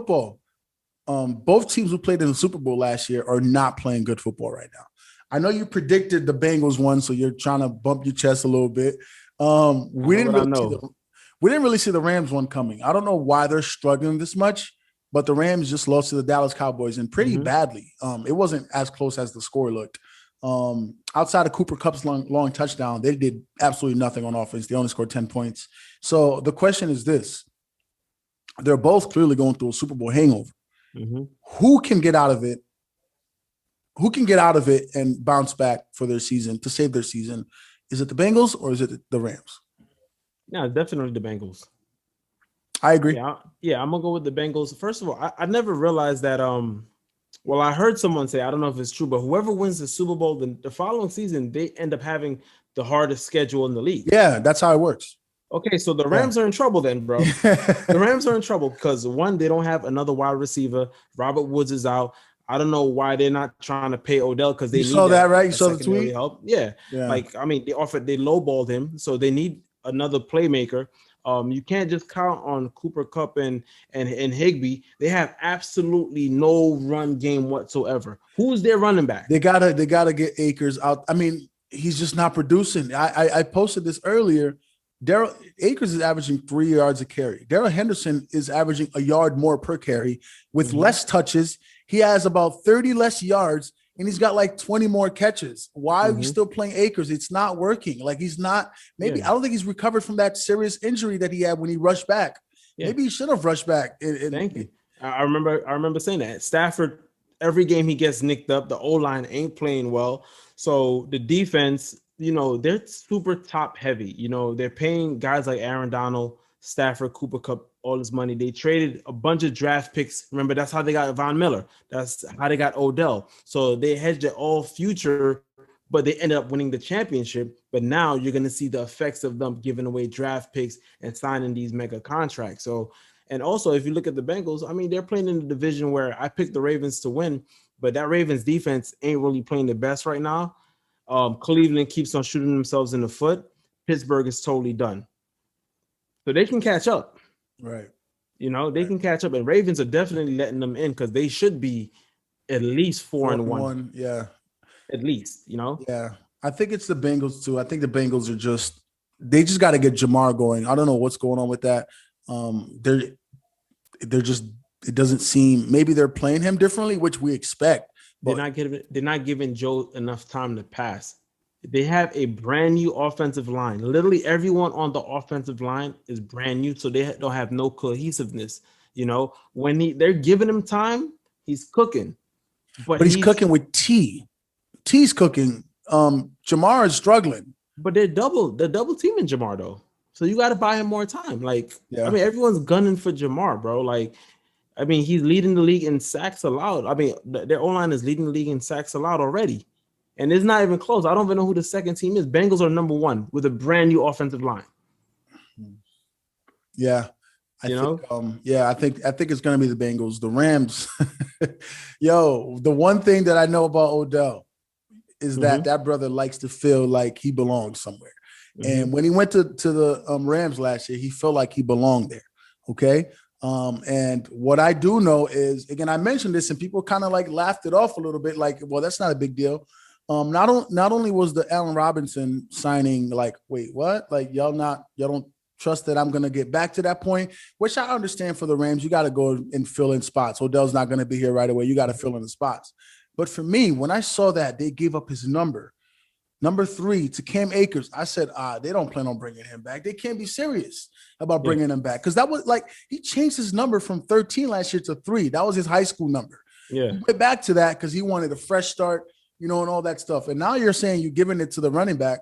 football. Both teams who played in the Super Bowl last year are not playing good football right now. I know you predicted the Bengals one, so you're trying to bump your chest a little bit. We didn't really see the Rams one coming. I don't know why they're struggling this much, but the Rams just lost to the Dallas Cowboys and pretty badly. It wasn't as close as the score looked. Outside of Cooper Kupp's long touchdown, they did absolutely nothing on offense. They only scored 10 points. So the question is this. They're both clearly going through a Super Bowl hangover. Who can get out of it? Who can get out of it and bounce back for their season, to save their season? Is it the Bengals or is it the Rams? Yeah, definitely the Bengals. I agree. Yeah, I'm going to go with the Bengals. First of all, I never realized that well, I heard someone say, I don't know if it's true, but whoever wins the Super Bowl, the following season, they end up having the hardest schedule in the league. Yeah, that's how it works. Okay, so the Rams are in trouble then, bro. The Rams are in trouble because, one, they don't have another wide receiver. Robert Woods is out. I don't know why they're not trying to pay Odell because they need saw that, right? You saw the tweet? Help. Yeah. Like, I mean, they lowballed him, so they need another playmaker. You can't just count on Cooper Kupp and Higbee. They have absolutely no run game whatsoever. Who's their running back? They gotta get Akers out. I mean, he's just not producing. I posted this earlier. Daryl Akers is averaging 3 yards a carry. Darrell Henderson is averaging a yard more per carry with less touches. He has about 30 less yards, and he's got like 20 more catches. Why are we still playing Akers? It's not working. Like, he's not – maybe I don't think he's recovered from that serious injury that he had when he rushed back. Yeah. Maybe he should have rushed back. Thank you. I remember saying that. Stafford, every game he gets nicked up. The O-line ain't playing well. So the defense – they're super top heavy. They're paying guys like Aaron Donald, Stafford, Cooper Kupp all this money. They traded a bunch of draft picks. Remember, that's how they got Von Miller. That's how they got Odell. So they hedged it all future, but they ended up winning the championship. But now you're going to see the effects of them giving away draft picks and signing these mega contracts. So, and also, if you look at the Bengals, I mean, they're playing in a division where I picked the Ravens to win, but that Ravens defense ain't really playing the best right now. Cleveland keeps on shooting themselves in the foot. Pittsburgh is totally done. So they can catch up. Right. They can catch up. And Ravens are definitely letting them in because they should be at least 4-1. Yeah. At least, Yeah. I think it's the Bengals too. I think the Bengals are they just got to get Jamar going. I don't know what's going on with that. They're just, it doesn't seem, maybe they're playing him differently, which we expect. They're not giving Joe enough time to pass. They have a brand new offensive line. Literally everyone on the offensive line is brand new, so they don't have no cohesiveness. When they're giving him time, he's cooking. But he's cooking with T. T's cooking. Jamar is struggling. But they're double teaming Jamar though. So you got to buy him more time. I mean, everyone's gunning for Jamar, bro. I mean, he's leading the league in sacks allowed. I mean, their O-line is leading the league in sacks allowed already. And it's not even close. I don't even know who the second team is. Bengals are number one with a brand new offensive line. Yeah. I think it's going to be the Bengals. The Rams. The one thing that I know about Odell is that brother likes to feel like he belongs somewhere. And when he went to the Rams last year, he felt like he belonged there. Okay. And what I do know is, again, I mentioned this and people kind of laughed it off a little bit. Well, that's not a big deal. Not only was the Allen Robinson signing wait, what? Y'all don't trust that I'm going to get back to that point, which I understand for the Rams. You got to go and fill in spots. Odell's not going to be here right away. You got to fill in the spots. But for me, when I saw that they gave up his number 3 to Cam Akers, I said, they don't plan on bringing him back. They can't be serious about bringing him back. Because that was he changed his number from 13 last year to 3. That was his high school number. Yeah. He went back to that because he wanted a fresh start, and all that stuff. And now you're saying you're giving it to the running back.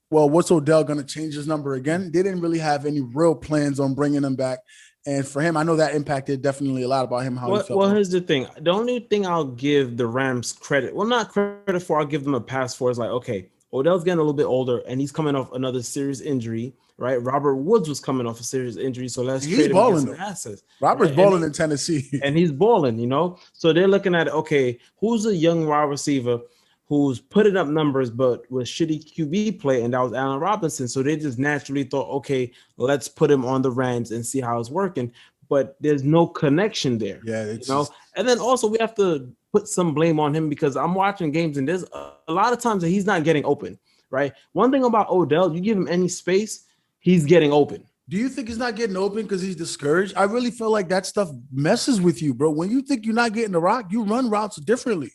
Well, what's Odell going to change his number again? They didn't really have any real plans on bringing him back. And for him, I know that impacted definitely a lot about him. He felt. Well, here's the thing. The only thing I'll give the Rams credit, well, not credit for, I'll give them a pass for is okay, Odell's getting a little bit older and he's coming off another serious injury, right? Robert Woods was coming off a serious injury. So let's trade him and get some assets. Robert's balling in Tennessee. And he's balling, So they're looking at, okay, who's a young wide receiver who's putting up numbers, but with shitty QB play, and that was Allen Robinson. So they just naturally thought, okay, let's put him on the Rams and see how it's working. but there's no connection there. Yeah, it's just, and then also we have to put some blame on him because I'm watching games and there's a lot of times that he's not getting open, right? One thing about Odell, you give him any space, he's getting open. Do you think he's not getting open because he's discouraged? I really feel like that stuff messes with you, bro. When you think you're not getting the rock, you run routes differently.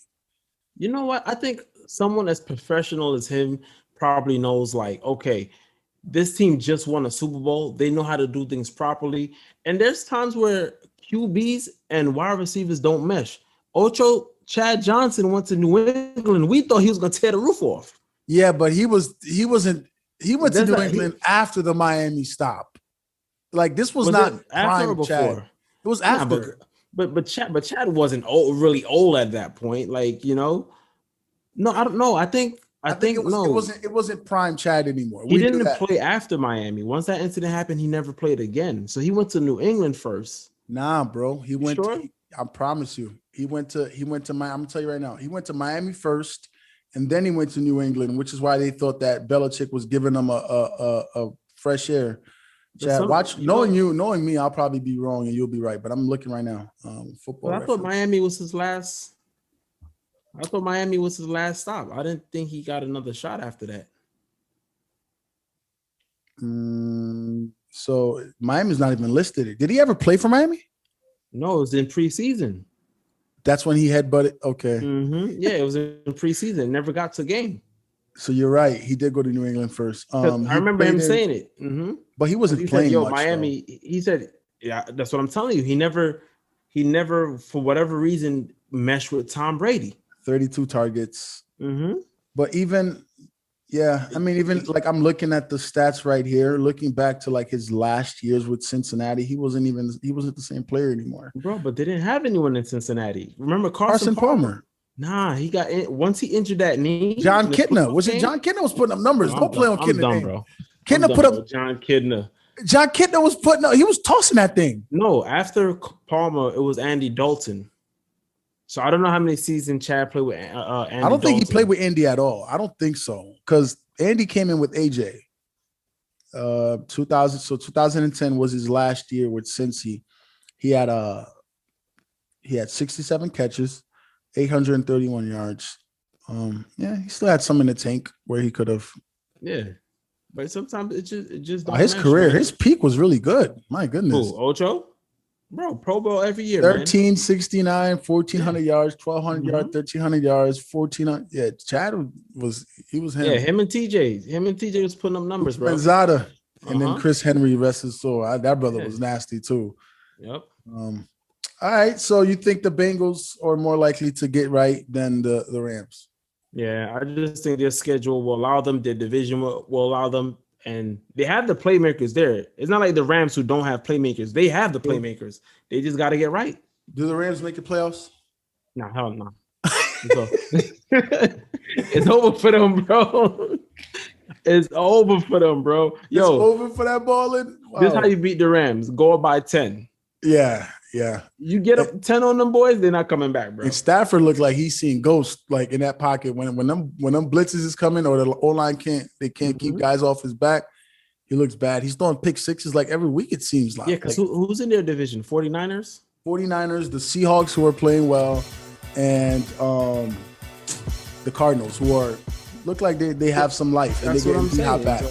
You know what? I think someone as professional as him probably knows, like, okay, this team just won a Super Bowl. They know how to do things properly. And there's times where QBs and wide receivers don't mesh. Ocho, Chad Johnson went to New England. We thought he was going to tear the roof off. Yeah, but he went to New England after the Miami stop. Like, this was not after or before. Chad. It was after. But Chad wasn't really old at that point. Like, no, I don't know. I think it wasn't prime Chad anymore. He didn't play after Miami. Once that incident happened, he never played again. So he went to New England first. Nah, bro. He went. Sure? I promise you. He went to Miami. I'm gonna tell you right now. He went to Miami first, and then he went to New England, which is why they thought that Belichick was giving him a fresh air. Chad, knowing me, I'll probably be wrong and you'll be right. But I'm looking right now. Football. I thought Miami was his last. I thought Miami was his last stop. I didn't think he got another shot after that. So Miami's not even listed. Did he ever play for Miami? No, it was in preseason. That's when he headbutted. Okay. Mm-hmm. Yeah, it was in preseason. Never got to game. So you're right. He did go to New England first. I remember him saying it. Mm-hmm. But he wasn't playing much, Miami. Though. He said, "Yeah, that's what I'm telling you." He never, for whatever reason, meshed with Tom Brady. 32 targets. Mm-hmm. But even like I'm looking at the stats right here, looking back to like his last years with Cincinnati, he wasn't the same player anymore. Bro, but they didn't have anyone in Cincinnati. Remember Carson Palmer? Nah, he got in once he injured that knee. John Kitna. Was it John Kitna was putting up numbers? Don't play on Kitna, bro. Kitna put up John Kitna. John Kitna was putting up, he was tossing that thing. No, after Palmer, it was Andy Dalton. So I don't know how many seasons Chad played with Andy I don't think he played with Andy at all. I don't think so. Because Andy came in with AJ. 2010 was his last year with Cincy. He had 67 catches, 831 yards. He still had some in the tank where he could have. Yeah. But sometimes it just don't his career, man. His peak was really good. My goodness. Who, Ocho? Bro, Pro Bowl every year. 1369, 1,400 yards, 1,200 yards, 1,300 yards, 1,400. Yeah, Chad was him. Yeah, him and TJ was putting up numbers, bro. Benzada. And then Chris Henry, rest his soul. That brother was nasty too. Yep. All right. So you think the Bengals are more likely to get right than the Rams? Yeah, I just think their schedule will allow them, their division will allow them, and they have the playmakers there. It's not like the Rams who don't have playmakers. They have the playmakers. They just got to get right. Do the Rams make the playoffs? No, hell no. It's over for them, bro. It's over for them, bro. It's over for that balling. Wow. This is how you beat the Rams. Go up by 10. Yeah. You get up 10 on them boys, they're not coming back, bro. And Stafford looked like he's seeing ghosts, like in that pocket when them blitzes is coming or the O-line can't keep guys off his back. He looks bad. He's throwing pick sixes like every week, it seems like. Yeah, because who's in their division? 49ers? 49ers, the Seahawks who are playing well, and the Cardinals who look like they have some life. That's and they what I'm saying. Back.